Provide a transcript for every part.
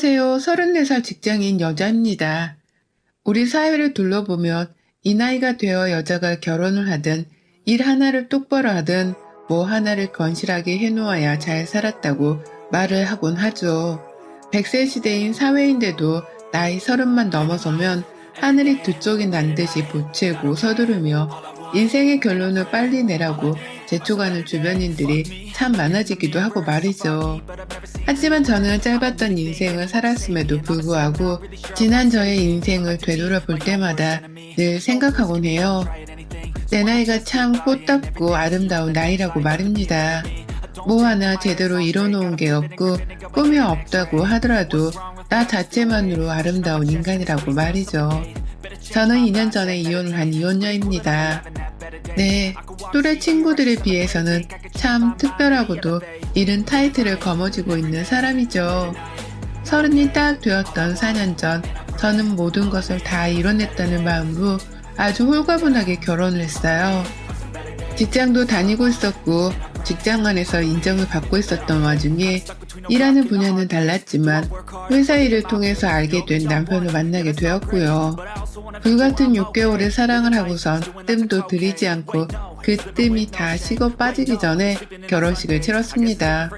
안녕하세요. 34살 직장인 여자입니다. 우리 사회를 둘러보면 이 나이가 되어 여자가 결혼을 하든 일 하나를 똑바로 하든 뭐 하나를 건실하게 해놓아야 잘 살았다고 말을 하곤 하죠. 100세 시대인 사회인데도 나이 30만 넘어서면 하늘이 두 쪽이 난 듯이 보채고 서두르며 인생의 결론을 빨리 내라고 재촉하는 주변인들이 참 많아지기도 하고 말이죠. 하지만 저는 짧았던 인생을 살았음에도 불구하고 지난 저의 인생을 되돌아볼 때마다 늘 생각하곤 해요. 내 나이가 참 꽃답고 아름다운 나이라고 말입니다. 뭐 하나 제대로 이뤄놓은 게 없고 꿈이 없다고 하더라도 나 자체만으로 아름다운 인간이라고 말이죠. 저는 2년 전에 이혼을 한 이혼녀입니다. 네, 또래 친구들에 비해서는 참 특별하고도 이른 타이틀을 거머쥐고 있는 사람이죠. 30이 딱 되었던 4년 전, 저는 모든 것을 다 이뤄냈다는 마음으로 아주 홀가분하게 결혼을 했어요. 직장도 다니고 있었고 직장 안에서 인정을 받고 있었던 와중에 일하는 분야는 달랐지만 회사 일을 통해서 알게 된 남편을 만나게 되었고요. 불같은 6개월의 사랑을 하고선 뜸도 들이지 않고 그 뜸이 다 식어 빠지기 전에 결혼식을 치렀습니다.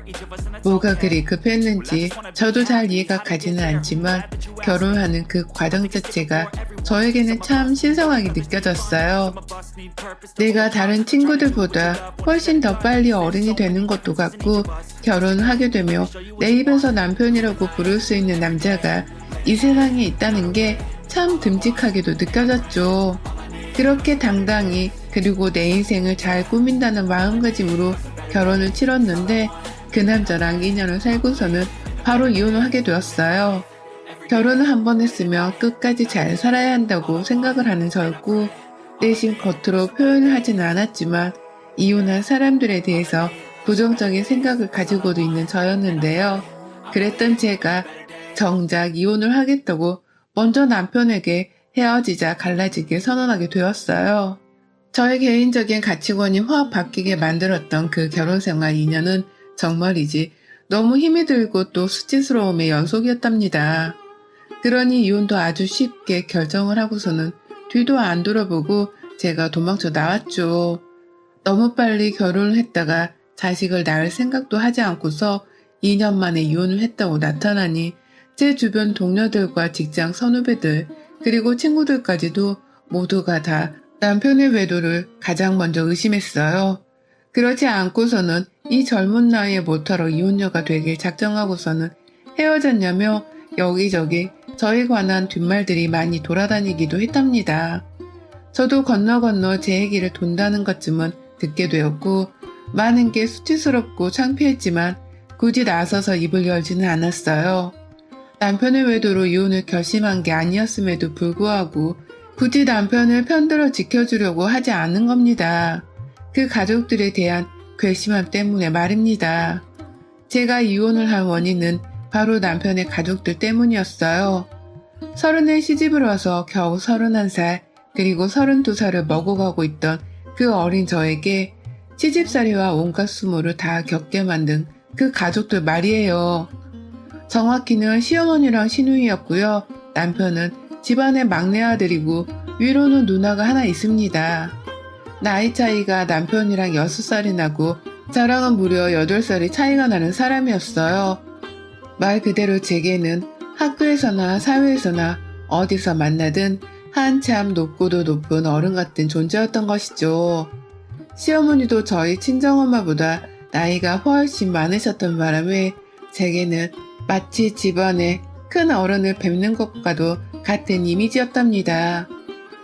뭐가 그리 급했는지 저도 잘 이해가 가지는 않지만 결혼하는 그 과정 자체가 저에게는 참 신성하게 느껴졌어요. 내가 다른 친구들보다 훨씬 더 빨리 어른이 되는 것도 같고 결혼을 하게 되며 내 입에서 남편이라고 부를 수 있는 남자가 이 세상에 있다는 게 참 듬직하게도 느껴졌죠. 그렇게 당당히 그리고 내 인생을 잘 꾸민다는 마음가짐으로 결혼을 치렀는데 그 남자랑 2년을 살고서는 바로 이혼을 하게 되었어요. 결혼을 한 번 했으면 끝까지 잘 살아야 한다고 생각을 하는 저였고 내심 겉으로 표현을 하지는 않았지만 이혼한 사람들에 대해서 부정적인 생각을 가지고도 있는 저였는데요. 그랬던 제가 정작 이혼을 하겠다고 먼저 남편에게 헤어지자 갈라지게 선언하게 되었어요. 저의 개인적인 가치관이 확 바뀌게 만들었던 그 결혼생활 2년은 정말이지 너무 힘이 들고 또 수치스러움의 연속이었답니다. 그러니 이혼도 아주 쉽게 결정을 하고서는 뒤도 안 돌아보고 제가 도망쳐 나왔죠. 너무 빨리 결혼을 했다가 자식을 낳을 생각도 하지 않고서 2년 만에 이혼을 했다고 나타나니 제 주변 동료들과 직장 선후배들 그리고 친구들까지도 모두가 다 남편의 외도를 가장 먼저 의심했어요. 그렇지 않고서는 이 젊은 나이에 못하러 이혼녀가 되길 작정하고서는 헤어졌냐며 여기저기 저에 관한 뒷말들이 많이 돌아다니기도 했답니다. 저도 건너 제 얘기를 돈다는 것쯤은 듣게 되었고 많은 게 수치스럽고 창피했지만 굳이 나서서 입을 열지는 않았어요. 남편의 외도로 이혼을 결심한 게 아니었음에도 불구하고 굳이 남편을 편들어 지켜주려고 하지 않은 겁니다. 그 가족들에 대한 괘씸함 때문에 말입니다. 제가 이혼을 한 원인은 바로 남편의 가족들 때문이었어요. 30에 시집을 와서 겨우 31살 그리고 32살을 먹어가고 있던 그 어린 저에게 시집살이와 온갖 수모를 다 겪게 만든 그 가족들 말이에요. 정확히는 시어머니랑 시누이였고요. 남편은 집안의 막내 아들이고 위로는 누나가 하나 있습니다. 나이 차이가 남편이랑 6살이 나고 저랑은 무려 8살이 차이가 나는 사람이었어요. 말 그대로 제게는 학교에서나 사회에서나 어디서 만나든 한참 높고도 높은 어른 같은 존재였던 것이죠. 시어머니도 저희 친정엄마보다 나이가 훨씬 많으셨던 바람에 제게는 마치 집안에 큰 어른을 뵙는 것과도 같은 이미지였답니다.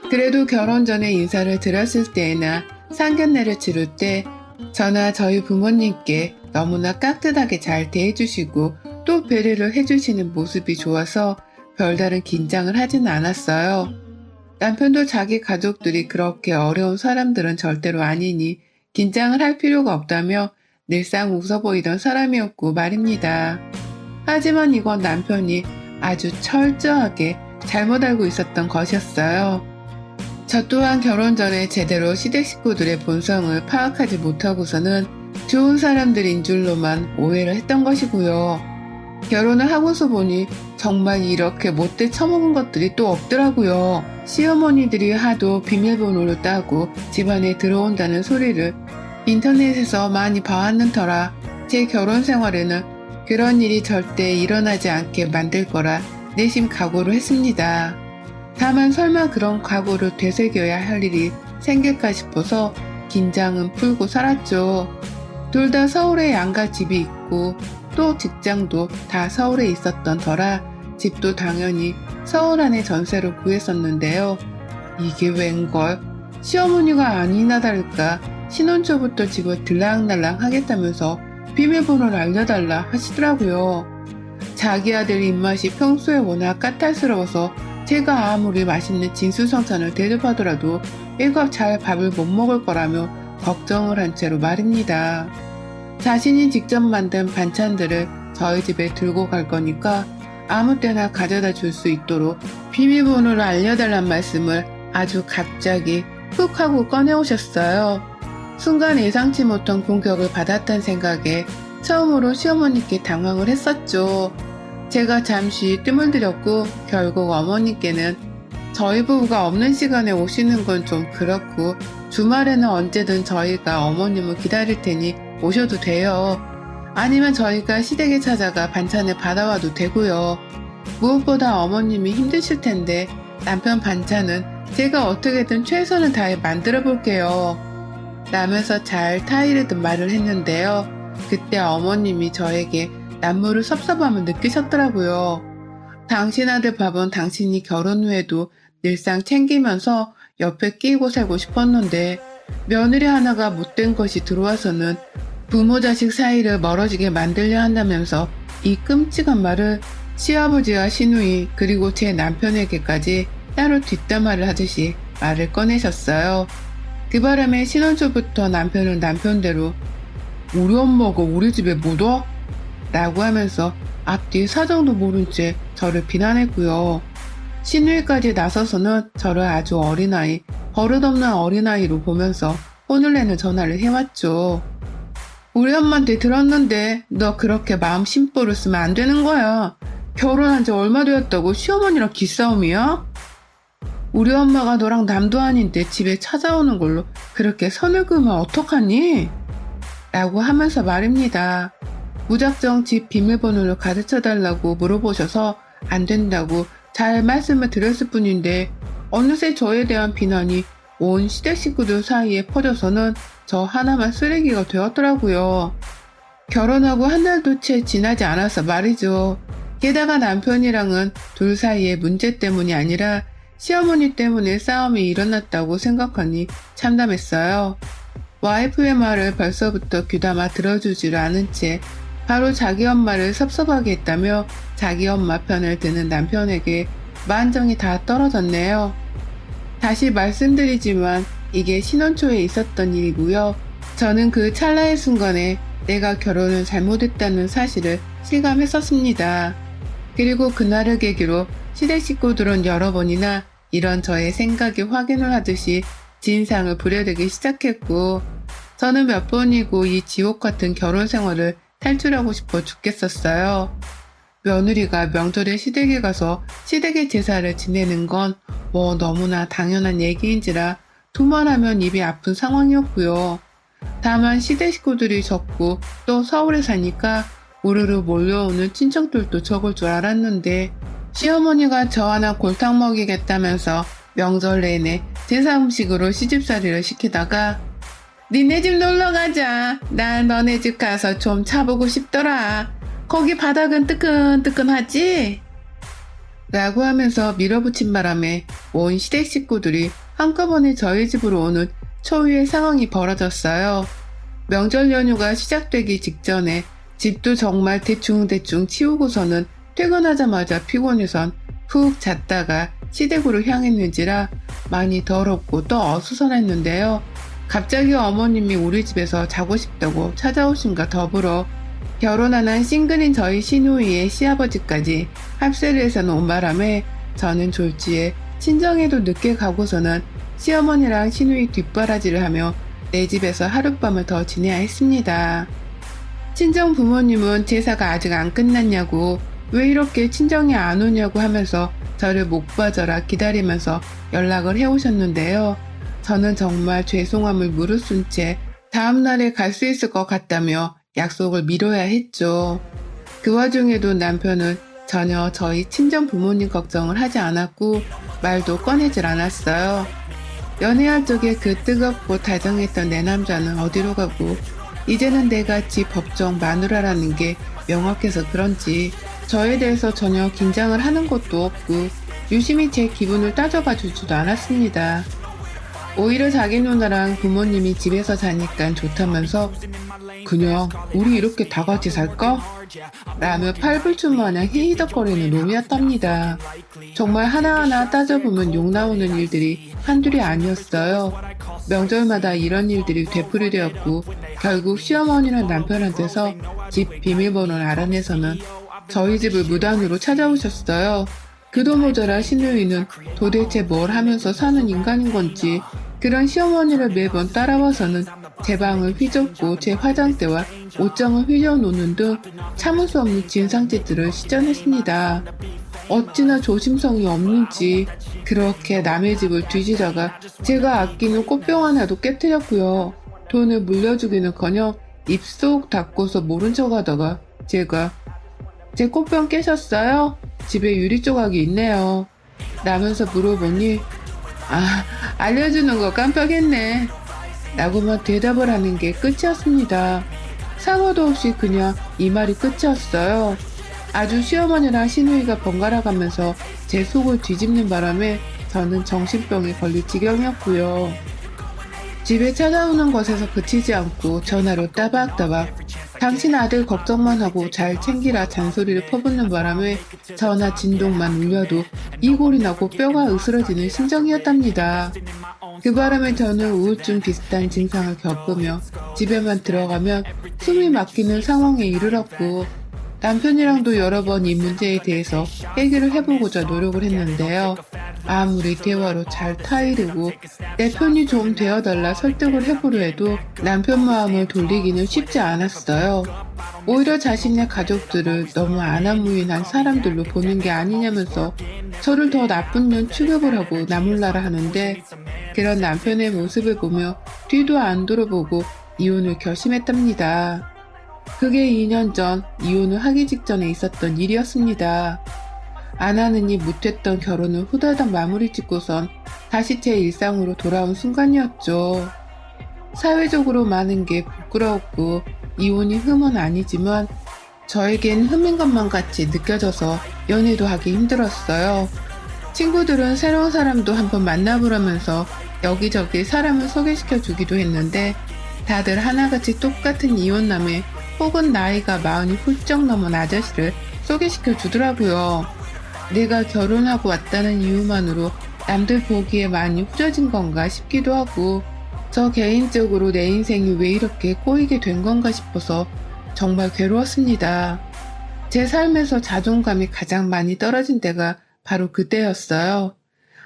그래도 결혼 전에 인사를 드렸을 때나 상견례를 치를 때 저나 저희 부모님께 너무나 깍듯하게 잘 대해주시고 또 배려를 해주시는 모습이 좋아서 별다른 긴장을 하지는 않았어요. 남편도 자기 가족들이 그렇게 어려운 사람들은 절대로 아니니 긴장을 할 필요가 없다며 늘상 웃어 보이던 사람이었고 말입니다. 하지만 이건 남편이 아주 철저하게 잘못 알고 있었던 것이었어요. 저 또한 결혼 전에 제대로 시댁 식구들의 본성을 파악하지 못하고서는 좋은 사람들인 줄로만 오해를 했던 것이고요. 결혼을 하고서 보니 정말 이렇게 못돼 처먹은 것들이 또 없더라고요. 시어머니들이 하도 비밀번호를 따고 집안에 들어온다는 소리를 인터넷에서 많이 봐왔는 터라 제 결혼 생활에는 그런 일이 절대 일어나지 않게 만들 거라 내심 각오를 했습니다. 다만 설마 그런 각오를 되새겨야 할 일이 생길까 싶어서 긴장은 풀고 살았죠. 둘 다 서울에 양가 집이 있고 또 직장도 다 서울에 있었던 터라 집도 당연히 서울 안에 전세로 구했었는데요. 이게 웬걸? 시어머니가 아니나 다를까 신혼 초부터 집을 들락날락 하겠다면서 비밀번호를 알려달라 하시더라고요. 자기 아들 입맛이 평소에 워낙 까탈스러워서 제가 아무리 맛있는 진수성찬을 대접하더라도 애가 잘 밥을 못 먹을 거라며 걱정을 한 채로 말입니다. 자신이 직접 만든 반찬들을 저희 집에 들고 갈 거니까 아무 때나 가져다 줄 수 있도록 비밀번호를 알려달란 말씀을 아주 갑자기 훅 하고 꺼내오셨어요. 순간 예상치 못한 공격을 받았다는 생각에 처음으로 시어머니께 당황을 했었죠. 제가 잠시 뜸을 들였고 결국 어머니께는 저희 부부가 없는 시간에 오시는 건 좀 그렇고 주말에는 언제든 저희가 어머님을 기다릴 테니 오셔도 돼요. 아니면 저희가 시댁에 찾아가 반찬을 받아와도 되고요. 무엇보다 어머님이 힘드실 텐데 남편 반찬은 제가 어떻게든 최선을 다해 만들어 볼게요. 라면서 잘 타이르듯 말을 했는데요. 그때 어머님이 저에게 남모를 섭섭함을 느끼셨더라고요. 당신 아들 밥은 당신이 결혼 후에도 늘상 챙기면서 옆에 끼고 살고 싶었는데 며느리 하나가 못된 것이 들어와서는 부모 자식 사이를 멀어지게 만들려 한다면서 이 끔찍한 말을 시아버지와 시누이 그리고 제 남편에게까지 따로 뒷담화를 하듯이 말을 꺼내셨어요. 그 바람에 신혼 초부터 남편은 남편대로 우리 엄마가 우리 집에 못 와? 라고 하면서 앞뒤 사정도 모른 채 저를 비난했고요. 시누이까지 나서서는 저를 아주 어린아이, 버릇없는 어린아이로 보면서 혼을 내는 전화를 해왔죠. 우리 엄마한테 들었는데 너 그렇게 마음 심보를 쓰면 안 되는 거야. 결혼한 지 얼마 되었다고 시어머니랑 기싸움이야? 우리 엄마가 너랑 남도 아닌데 집에 찾아오는 걸로 그렇게 선을 그으면 어떡하니? 라고 하면서 말입니다. 무작정 집 비밀번호를 가르쳐달라고 물어보셔서 안 된다고 잘 말씀을 드렸을 뿐인데 어느새 저에 대한 비난이 온 시댁 식구들 사이에 퍼져서는 저 하나만 쓰레기가 되었더라고요. 결혼하고 한 달도 채 지나지 않아서 말이죠. 게다가 남편이랑은 둘 사이의 문제 때문이 아니라 시어머니 때문에 싸움이 일어났다고 생각하니 참담했어요. 와이프의 말을 벌써부터 귀담아 들어주지를 않은 채 바로 자기 엄마를 섭섭하게 했다며 자기 엄마 편을 드는 남편에게 만정이 다 떨어졌네요. 다시 말씀드리지만 이게 신혼 초에 있었던 일이고요. 저는 그 찰나의 순간에 내가 결혼을 잘못했다는 사실을 실감했었습니다. 그리고 그날을 계기로 시댁 식구들은 여러 번이나 이런 저의 생각이 확인을 하듯이 진상을 부려대기 시작했고 저는 몇 번이고 이 지옥 같은 결혼 생활을 탈출하고 싶어 죽겠었어요. 며느리가 명절에 시댁에 가서 시댁의 제사를 지내는 건 뭐 너무나 당연한 얘기인지라 두말하면 입이 아픈 상황이었고요. 다만 시댁 식구들이 적고 또 서울에 사니까 우르르 몰려오는 친척들도 적을 줄 알았는데 시어머니가 저 하나 골탕 먹이겠다면서 명절 내내 제사 음식으로 시집살이를 시키다가 니네 집 놀러가자. 나 너네 집 가서 좀 차보고 싶더라. 거기 바닥은 뜨끈뜨끈하지? 라고 하면서 밀어붙인 바람에 온 시댁 식구들이 한꺼번에 저희 집으로 오는 초유의 상황이 벌어졌어요. 명절 연휴가 시작되기 직전에 집도 정말 대충대충 치우고서는 퇴근하자마자 피곤해선 푹 잤다가 시댁으로 향했는지라 많이 더럽고 또 어수선했는데요. 갑자기 어머님이 우리 집에서 자고 싶다고 찾아오심과 더불어 결혼한 싱글인 저희 시누이의 시아버지까지 합세를 해서 온 바람에 저는 졸지에 친정에도 늦게 가고서는 시어머니랑 시누이 뒷바라지를 하며 내 집에서 하룻밤을 더 지내야 했습니다. 친정 부모님은 제사가 아직 안 끝났냐고, 왜 이렇게 친정이 안 오냐고 하면서 저를 목 빠져라 기다리면서 연락을 해오셨는데요. 저는 정말 죄송함을 무릅쓴 채 다음날에 갈 수 있을 것 같다며 약속을 미뤄야 했죠. 그 와중에도 남편은 전혀 저희 친정 부모님 걱정을 하지 않았고 말도 꺼내질 않았어요. 연애할 적에 그 뜨겁고 다정했던 내 남자는 어디로 가고 이제는 내가 지 법정 마누라라는 게 명확해서 그런지 저에 대해서 전혀 긴장을 하는 것도 없고 유심히 제 기분을 따져봐 주지도 않았습니다. 오히려 자기 누나랑 부모님이 집에서 자니까 좋다면서 그냥 우리 이렇게 다 같이 살까? 라며 팔불출 마냥 히히덕거리는 놈이었답니다. 정말 하나하나 따져보면 욕 나오는 일들이 한둘이 아니었어요. 명절마다 이런 일들이 되풀이되었고 결국 시어머니랑 남편한테서 집 비밀번호를 알아내서는 저희 집을 무단으로 찾아오셨어요. 그도 모자라 시누이는 도대체 뭘 하면서 사는 인간인 건지 그런 시어머니를 매번 따라와서는 제 방을 휘젓고 제 화장대와 옷장을 휘저어놓는 등 참을 수 없는 진상짓들을 시전했습니다. 어찌나 조심성이 없는지 그렇게 남의 집을 뒤지다가 제가 아끼는 꽃병 하나도 깨뜨렸고요. 돈을 물려주기는커녕 입속 닫고서 모른 척하다가 제가 제 꽃병 깨셨어요? 집에 유리 조각이 있네요. 라면서 물어보니 알려주는 거 깜빡했네. 라고만 대답을 하는 게 끝이었습니다. 사과도 없이 그냥 이 말이 끝이었어요. 아주 시어머니랑 시누이가 번갈아 가면서 제 속을 뒤집는 바람에 저는 정신병에 걸릴 지경이었고요. 집에 찾아오는 것에서 그치지 않고 전화로 따박따박 당신 아들 걱정만 하고 잘 챙기라 잔소리를 퍼붓는 바람에 전화 진동만 울려도 이골이 나고 뼈가 으스러지는 심정이었답니다. 그 바람에 저는 우울증 비슷한 증상을 겪으며 집에만 들어가면 숨이 막히는 상황에 이르렀고 남편이랑도 여러 번 이 문제에 대해서 해결을 해보고자 노력을 했는데요. 아무리 대화로 잘 타이르고 내 편이 좀 되어달라 설득을 해보려 해도 남편 마음을 돌리기는 쉽지 않았어요. 오히려 자신의 가족들을 너무 안하무인한 사람들로 보는 게 아니냐면서 저를 더 나쁜 년 취급을 하고 나몰라라 하는데 그런 남편의 모습을 보며 뒤도 안 돌아보고 이혼을 결심했답니다. 그게 2년 전 이혼을 하기 직전에 있었던 일이었습니다. 안 하느니 못했던 결혼을 후다닥 마무리 짓고선 다시 제 일상으로 돌아온 순간이었죠. 사회적으로 많은 게 부끄러웠고 이혼이 흠은 아니지만 저에겐 흠인 것만 같이 느껴져서 연애도 하기 힘들었어요. 친구들은 새로운 사람도 한번 만나보라면서 여기저기 사람을 소개시켜 주기도 했는데 다들 하나같이 똑같은 이혼남에 혹은 나이가 40이 훌쩍 넘은 아저씨를 소개시켜 주더라고요. 내가 결혼하고 왔다는 이유만으로 남들 보기에 많이 후져진 건가 싶기도 하고 저 개인적으로 내 인생이 왜 이렇게 꼬이게 된 건가 싶어서 정말 괴로웠습니다. 제 삶에서 자존감이 가장 많이 떨어진 때가 바로 그때였어요.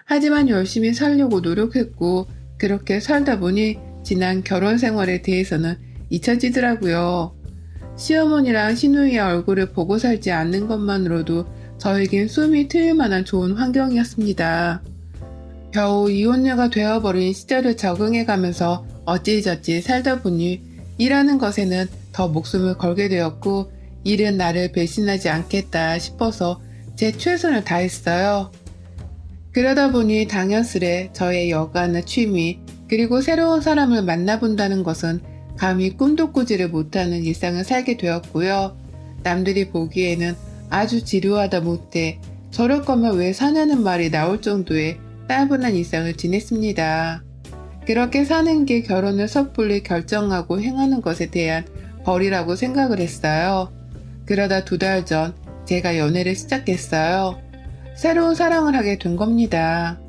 하지만 열심히 살려고 노력했고 그렇게 살다 보니 지난 결혼 생활에 대해서는 잊혀지더라고요. 시어머니랑 시누이의 얼굴을 보고 살지 않는 것만으로도 저에겐 숨이 트일 만한 좋은 환경이었습니다. 겨우 이혼녀가 되어버린 시절을 적응해가면서 어찌저찌 살다 보니 일하는 것에는 더 목숨을 걸게 되었고 일은 나를 배신하지 않겠다 싶어서 제 최선을 다했어요. 그러다 보니 당연스레 저의 여가나 취미 그리고 새로운 사람을 만나본다는 것은 감히 꿈도 꾸지를 못하는 일상을 살게 되었고요. 남들이 보기에는 아주 지루하다 못해 저럴 거면 왜 사냐는 말이 나올 정도의 따분한 일상을 지냈습니다. 그렇게 사는 게 결혼을 섣불리 결정하고 행하는 것에 대한 벌이라고 생각을 했어요. 그러다 2달 전 제가 연애를 시작했어요. 새로운 사랑을 하게 된 겁니다.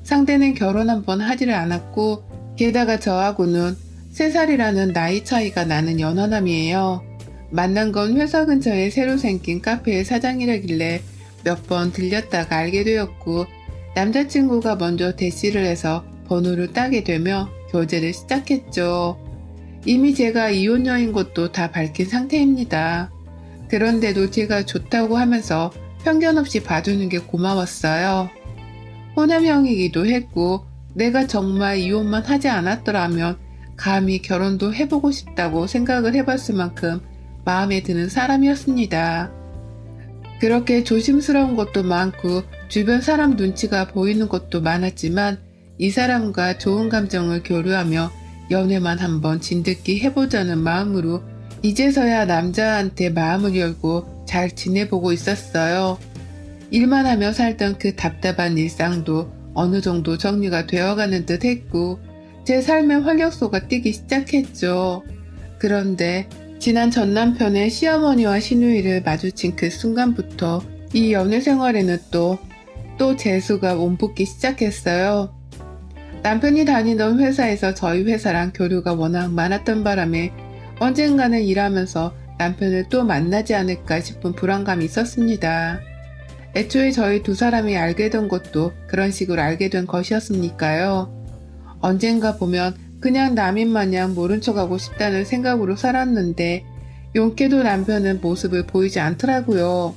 상대는 결혼 한 번 하지를 않았고 게다가 저하고는 3살이라는 나이 차이가 나는 연하남이에요. 만난 건 회사 근처에 새로 생긴 카페의 사장이라길래 몇 번 들렸다가 알게 되었고 남자친구가 먼저 대시를 해서 번호를 따게 되며 교제를 시작했죠. 이미 제가 이혼녀인 것도 다 밝힌 상태입니다. 그런데도 제가 좋다고 하면서 편견 없이 봐주는 게 고마웠어요. 호남형이기도 했고 내가 정말 이혼만 하지 않았더라면 감히 결혼도 해보고 싶다고 생각을 해봤을 만큼 마음에 드는 사람이었습니다. 그렇게 조심스러운 것도 많고 주변 사람 눈치가 보이는 것도 많았지만 이 사람과 좋은 감정을 교류하며 연애만 한번 진득히 해보자는 마음으로 이제서야 남자한테 마음을 열고 잘 지내보고 있었어요. 일만 하며 살던 그 답답한 일상도 어느 정도 정리가 되어가는 듯 했고 제 삶의 활력소가 뛰기 시작했죠. 그런데 지난 전 남편의 시어머니와 시누이를 마주친 그 순간부터 이 연애 생활에는 또 재수가 몸붙기 시작했어요. 남편이 다니던 회사에서 저희 회사랑 교류가 워낙 많았던 바람에 언젠가는 일하면서 남편을 또 만나지 않을까 싶은 불안감이 있었습니다. 애초에 저희 두 사람이 알게 된 것도 그런 식으로 알게 된 것이었으니까요. 언젠가 보면 그냥 남인 마냥 모른 척하고 싶다는 생각으로 살았는데 용케도 남편은 모습을 보이지 않더라고요.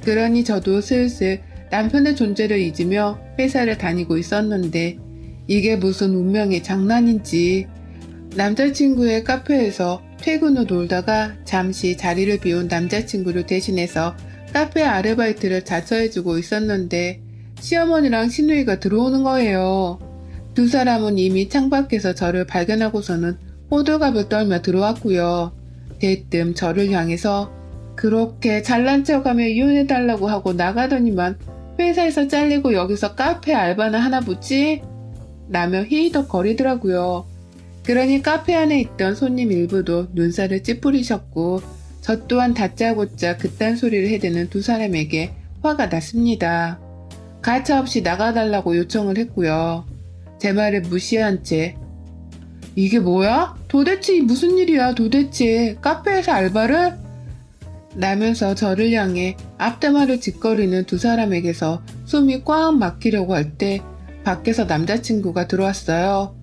그러니 저도 슬슬 남편의 존재를 잊으며 회사를 다니고 있었는데 이게 무슨 운명의 장난인지 남자친구의 카페에서 퇴근 후 놀다가 잠시 자리를 비운 남자친구를 대신해서 카페 아르바이트를 자처해주고 있었는데 시어머니랑 시누이가 들어오는 거예요. 두 사람은 이미 창밖에서 저를 발견하고서는 호들갑을 떨며 들어왔고요. 대뜸 저를 향해서 그렇게 잘난 척하며 이혼해달라고 하고 나가더니만 회사에서 잘리고 여기서 카페 알바나 하나 보지? 라며 히히덕거리더라고요. 그러니 카페 안에 있던 손님 일부도 눈살을 찌푸리셨고 저 또한 다짜고짜 그딴 소리를 해대는 두 사람에게 화가 났습니다. 가차없이 나가달라고 요청을 했고요. 제 말을 무시한 채 이게 뭐야? 도대체 무슨 일이야 도대체 카페에서 알바를? 라면서 저를 향해 앞담화를 짓거리는 두 사람에게서 숨이 꽉 막히려고 할 때 밖에서 남자친구가 들어왔어요.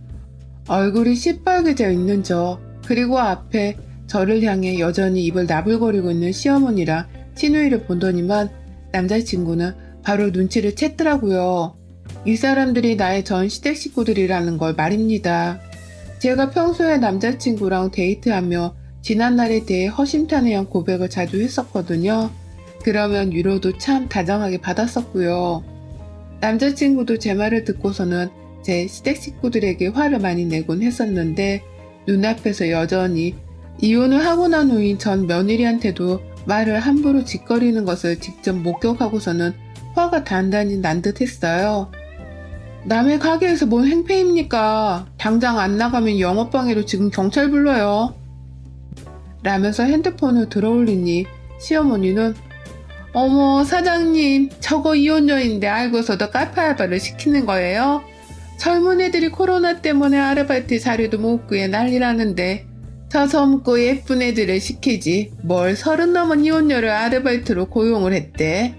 얼굴이 시뻘개져 있는 저 그리고 앞에 저를 향해 여전히 입을 나불거리고 있는 시어머니랑 시누이를 보더니만 남자친구는 바로 눈치를 챘더라고요. 이 사람들이 나의 전 시댁 식구들이라는 걸 말입니다. 제가 평소에 남자친구랑 데이트하며 지난날에 대해 허심탄회한 고백을 자주 했었거든요. 그러면 위로도 참 다정하게 받았었고요. 남자친구도 제 말을 듣고서는 제 시댁 식구들에게 화를 많이 내곤 했었는데 눈앞에서 여전히 이혼을 하고 난 후인 전 며느리한테도 말을 함부로 짓거리는 것을 직접 목격하고서는 화가 단단히 난 듯 했어요. 남의 가게에서 뭔 행패입니까? 당장 안 나가면 영업방해로 지금 경찰 불러요. 라면서 핸드폰을 들어올리니 시어머니는 어머 사장님 저거 이혼녀인데 알고서도 카페 알바를 시키는 거예요? 젊은 애들이 코로나 때문에 아르바이트 자리도 못 구해 난리라는데 저 젊고 예쁜 애들을 시키지 뭘 30 넘은 이혼녀를 아르바이트로 고용을 했대.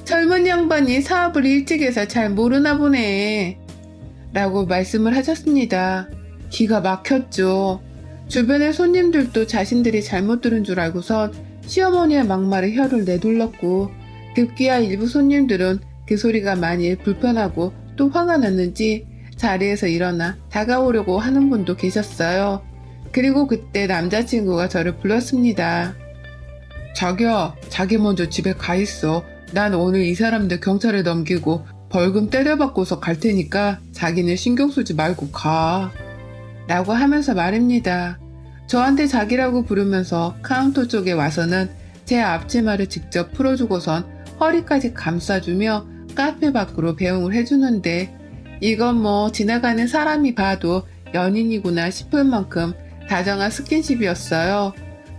젊은 양반이 사업을 일찍 해서 잘 모르나 보네. 라고 말씀을 하셨습니다. 기가 막혔죠. 주변의 손님들도 자신들이 잘못 들은 줄 알고선 시어머니의 막말에 혀를 내둘렀고 급기야 일부 손님들은 그 소리가 많이 불편하고 또 화가 났는지 자리에서 일어나 다가오려고 하는 분도 계셨어요. 그리고 그때 남자친구가 저를 불렀습니다. 자기야, 자기 먼저 집에 가 있어. 난 오늘 이 사람들 경찰에 넘기고 벌금 때려받고서 갈 테니까 자기는 신경 쓰지 말고 가. 라고 하면서 말입니다. 저한테 자기라고 부르면서 카운터 쪽에 와서는 제 앞치마를 직접 풀어주고선 허리까지 감싸주며 카페 밖으로 배웅을 해주는데 이건 뭐 지나가는 사람이 봐도 연인이구나 싶을 만큼 다정한 스킨십이었어요.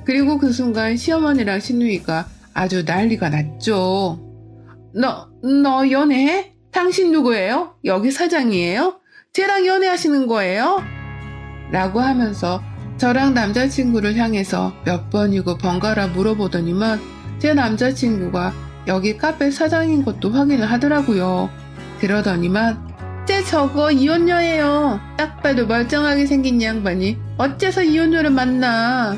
그리고 그 순간 시어머니랑 시누이가 아주 난리가 났죠. 너 연애해? 당신 누구예요? 여기 사장이에요? 쟤랑 연애하시는 거예요? 라고 하면서 저랑 남자친구를 향해서 몇 번이고 번갈아 물어보더니만 제 남자친구가 여기 카페 사장인 것도 확인을 하더라고요. 그러더니만 쟤 저거 이혼녀예요. 딱 봐도 멀쩡하게 생긴 양반이 어째서 이혼녀를 만나?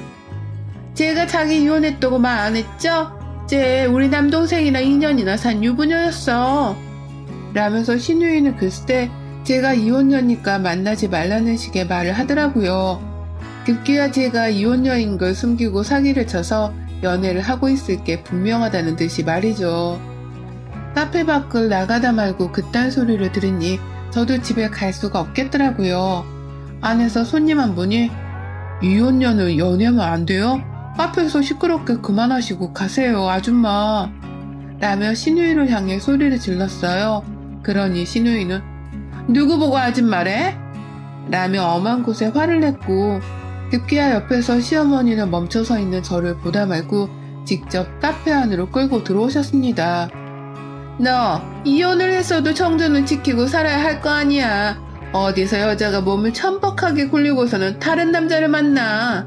제가 자기 이혼했다고 말 안 했죠? 쟤 우리 남동생이랑 2년이나 산 유부녀였어. 라면서 신우이는 글쎄 제가 이혼녀니까 만나지 말라는 식의 말을 하더라고요. 급기야 제가 이혼녀인 걸 숨기고 사기를 쳐서 연애를 하고 있을 게 분명하다는 듯이 말이죠. 카페 밖을 나가다 말고 그딴 소리를 들으니 저도 집에 갈 수가 없겠더라고요. 안에서 손님 한 분이 이혼녀는 연애하면 안 돼요? 카페에서 시끄럽게 그만하시고 가세요 아줌마 라며 신우이를 향해 소리를 질렀어요. 그러니 신우이는 누구 보고 아줌마래? 라며 엄한 곳에 화를 냈고 급기야 옆에서 시어머니는 멈춰서 있는 저를 보다 말고 직접 카페 안으로 끌고 들어오셨습니다. 너 이혼을 했어도 정조는 지키고 살아야 할 거 아니야. 어디서 여자가 몸을 천박하게 굴리고서는 다른 남자를 만나.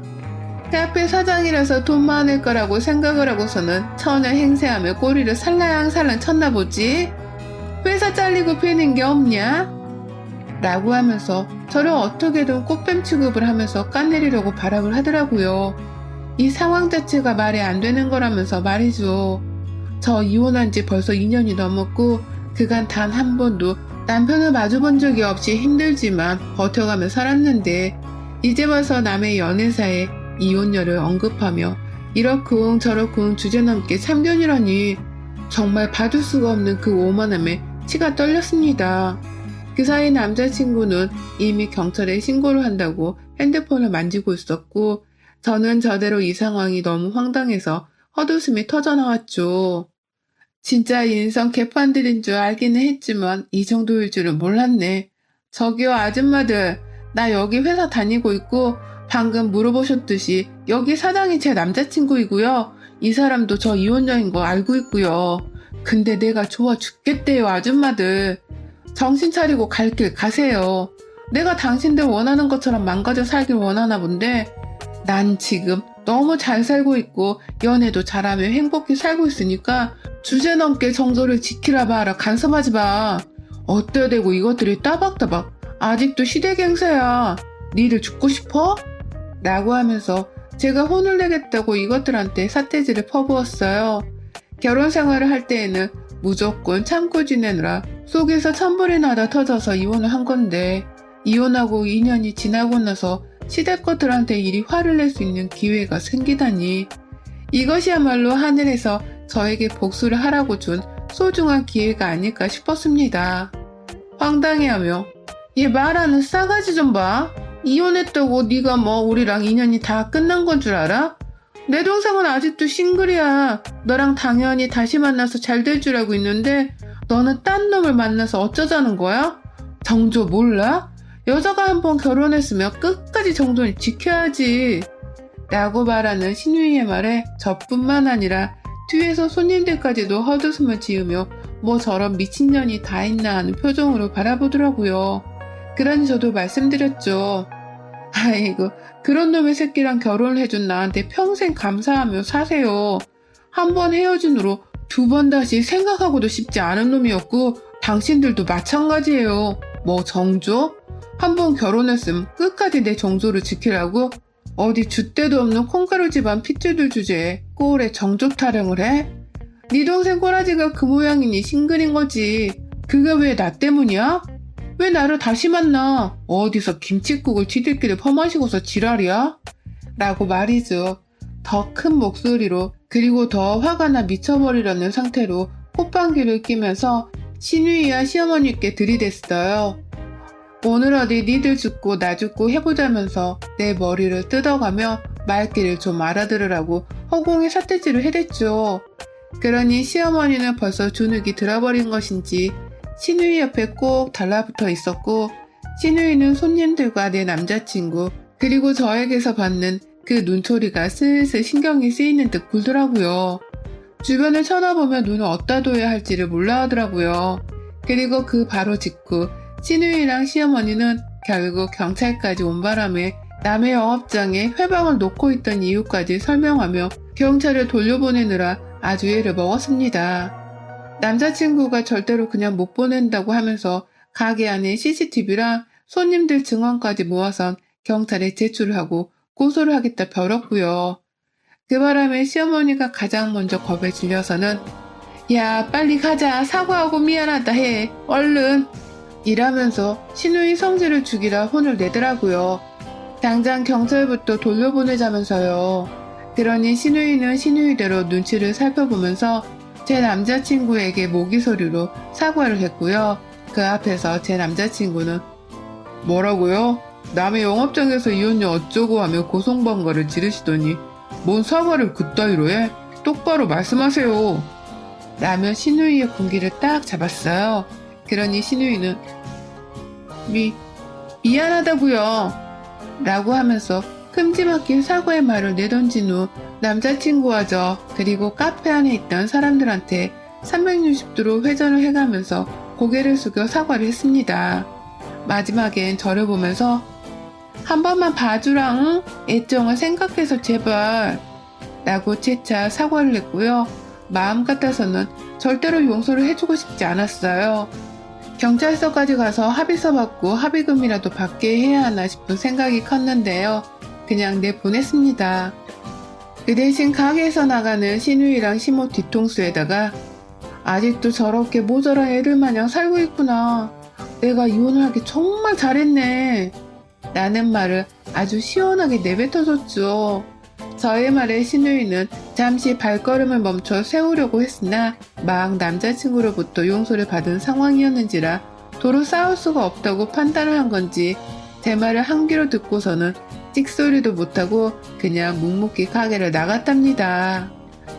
카페 사장이라서 돈 많을 거라고 생각을 하고서는 처녀 행세하며 꼬리를 살랑살랑 쳤나 보지. 회사 잘리고 배는 게 없냐? 라고 하면서 저를 어떻게든 꽃뱀 취급을 하면서 까내리려고 발악을 하더라고요. 이 상황 자체가 말이 안 되는 거라면서 말이죠. 저 이혼한 지 벌써 2년이 넘었고 그간 단 한 번도 남편을 마주본 적이 없이 힘들지만 버텨가며 살았는데 이제 와서 남의 연애사에 이혼녀를 언급하며 이러쿵 저러쿵 주제넘게 참견이라니 정말 봐줄 수가 없는 그 오만함에 치가 떨렸습니다. 그 사이 남자친구는 이미 경찰에 신고를 한다고 핸드폰을 만지고 있었고 저는 저대로 이 상황이 너무 황당해서 헛웃음이 터져나왔죠. 진짜 인성 개판들인 줄 알기는 했지만 이 정도일 줄은 몰랐네. 저기요 아줌마들, 나 여기 회사 다니고 있고 방금 물어보셨듯이 여기 사장이 제 남자친구이고요. 이 사람도 저 이혼녀인 거 알고 있고요. 근데 내가 좋아 죽겠대요 아줌마들. 정신 차리고 갈 길 가세요. 내가 당신들 원하는 것처럼 망가져 살길 원하나 본데 난 지금 너무 잘 살고 있고 연애도 잘하며 행복히 살고 있으니까 주제넘게 정조를 지키라 봐라 간섭하지 마. 어때야 되고 이것들이 따박따박 아직도 시대갱사야. 니들 죽고 싶어? 라고 하면서 제가 혼을 내겠다고 이것들한테 삿대질을 퍼부었어요. 결혼 생활을 할 때에는 무조건 참고 지내느라 속에서 천불이 나다 터져서 이혼을 한 건데 이혼하고 2년이 지나고 나서 시댁것들한테 이리 화를 낼 수 있는 기회가 생기다니 이것이야말로 하늘에서 저에게 복수를 하라고 준 소중한 기회가 아닐까 싶었습니다. 황당해하며 얘 말하는 싸가지 좀 봐. 이혼했다고 네가 뭐 우리랑 인연이 다 끝난 건 줄 알아? 내 동생은 아직도 싱글이야. 너랑 당연히 다시 만나서 잘 될 줄 알고 있는데 너는 딴 놈을 만나서 어쩌자는 거야? 정조 몰라? 여자가 한번 결혼했으면 끝까지 정조는 지켜야지. 라고 말하는 신우이의 말에 저뿐만 아니라 뒤에서 손님들까지도 헛웃음을 지으며 뭐 저런 미친년이 다 있나 하는 표정으로 바라보더라고요. 그러니 저도 말씀드렸죠. 아이고 그런 놈의 새끼랑 결혼을 해준 나한테 평생 감사하며 사세요. 한 번 헤어진 후로 2번 다시 생각하고도 싶지 않은 놈이었고 당신들도 마찬가지예요. 뭐 정조? 한 번 결혼했음 끝까지 내 정조를 지키라고? 어디 줏대도 없는 콩가루 집안 핏줄들 주제에 꼴에 정조 타령을 해? 네 동생 꼬라지가 그 모양이니 싱글인 거지. 그게 왜 나 때문이야? 왜 나를 다시 만나? 어디서 김칫국을 지들끼리 퍼마시고서 지랄이야? 라고 말이죠. 더 큰 목소리로 그리고 더 화가 나 미쳐버리려는 상태로 콧방귀를 끼면서 신우이와 시어머니께 들이댔어요. 오늘 어디 니들 죽고 나 죽고 해보자면서 내 머리를 뜯어가며 말귀를 좀 알아들으라고 허공에 삿대질을 해댔죠. 그러니 시어머니는 벌써 주눅이 들어버린 것인지 신우이 옆에 꼭 달라붙어 있었고 신우이는 손님들과 내 남자친구 그리고 저에게서 받는 그 눈초리가 슬슬 신경이 쓰이는 듯 굴더라고요. 주변을 쳐다보며 눈을 어디다 둬야 할지를 몰라 하더라고요. 그리고 그 바로 직후 신우이랑 시어머니는 결국 경찰까지 온 바람에 남의 영업장에 회방을 놓고 있던 이유까지 설명하며 경찰을 돌려보내느라 아주 애를 먹었습니다. 남자친구가 절대로 그냥 못 보낸다고 하면서 가게 안에 CCTV랑 손님들 증언까지 모아선 경찰에 제출을 하고 고소를 하겠다 벼렀고요. 그 바람에 시어머니가 가장 먼저 겁에 질려서는 야 빨리 가자 사과하고 미안하다 해 얼른 이라면서 시누이 성질을 죽이라 혼을 내더라고요. 당장 경찰부터 돌려보내자면서요. 그러니 시누이는 시누이대로 눈치를 살펴보면서 제 남자친구에게 모기 소리로 사과를 했고요. 그 앞에서 제 남자친구는 뭐라고요? 남의 영업장에서 이혼녀 어쩌고 하며 고성방가를 지르시더니 뭔 사과를 그따위로 해? 똑바로 말씀하세요. 라며 시누이의 군기를 딱 잡았어요. 그러니 시누이는 미안하다고요 라고 하면서 큼지막히 사과의 말을 내던진 후 남자친구와 저 그리고 카페 안에 있던 사람들한테 360도로 회전을 해가면서 고개를 숙여 사과를 했습니다. 마지막엔 저를 보면서 한 번만 봐주라 응? 애정을 생각해서 제발 라고 재차 사과를 했고요. 마음 같아서는 절대로 용서를 해주고 싶지 않았어요. 경찰서까지 가서 합의서 받고 합의금이라도 받게 해야 하나 싶은 생각이 컸는데요. 그냥 내보냈습니다. 그 대신 가게에서 나가는 시누이랑 시모 뒤통수에다가 아직도 저렇게 모자란 애들 마냥 살고 있구나. 내가 이혼을 하기 정말 잘했네. 라는 말을 아주 시원하게 내뱉어줬죠. 저의 말에 시누이는 잠시 발걸음을 멈춰 세우려고 했으나 막 남자친구로부터 용서를 받은 상황이었는지라 도로 싸울 수가 없다고 판단을 한 건지 제 말을 한 귀로 듣고서는 찍소리도 못하고 그냥 묵묵히 가게를 나갔답니다.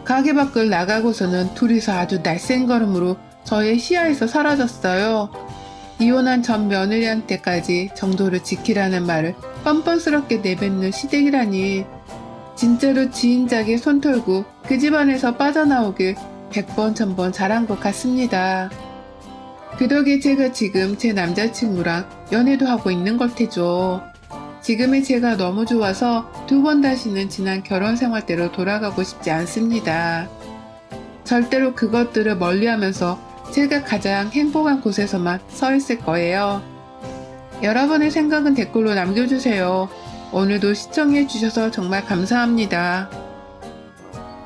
가게 밖을 나가고서는 둘이서 아주 날쌘 걸음으로 저의 시야에서 사라졌어요. 이혼한 전 며느리한테까지 정도를 지키라는 말을 뻔뻔스럽게 내뱉는 시댁이라니 진짜로 지인작에 손 털고 그 집안에서 빠져나오길 100번 1000번 잘한 것 같습니다. 그 덕에 제가 지금 제 남자친구랑 연애도 하고 있는 걸 테죠. 지금의 제가 너무 좋아서 두 번 다시는 지난 결혼 생활대로 돌아가고 싶지 않습니다. 절대로 그것들을 멀리하면서 제가 가장 행복한 곳에서만 서 있을 거예요. 여러분의 생각은 댓글로 남겨주세요. 오늘도 시청해주셔서 정말 감사합니다.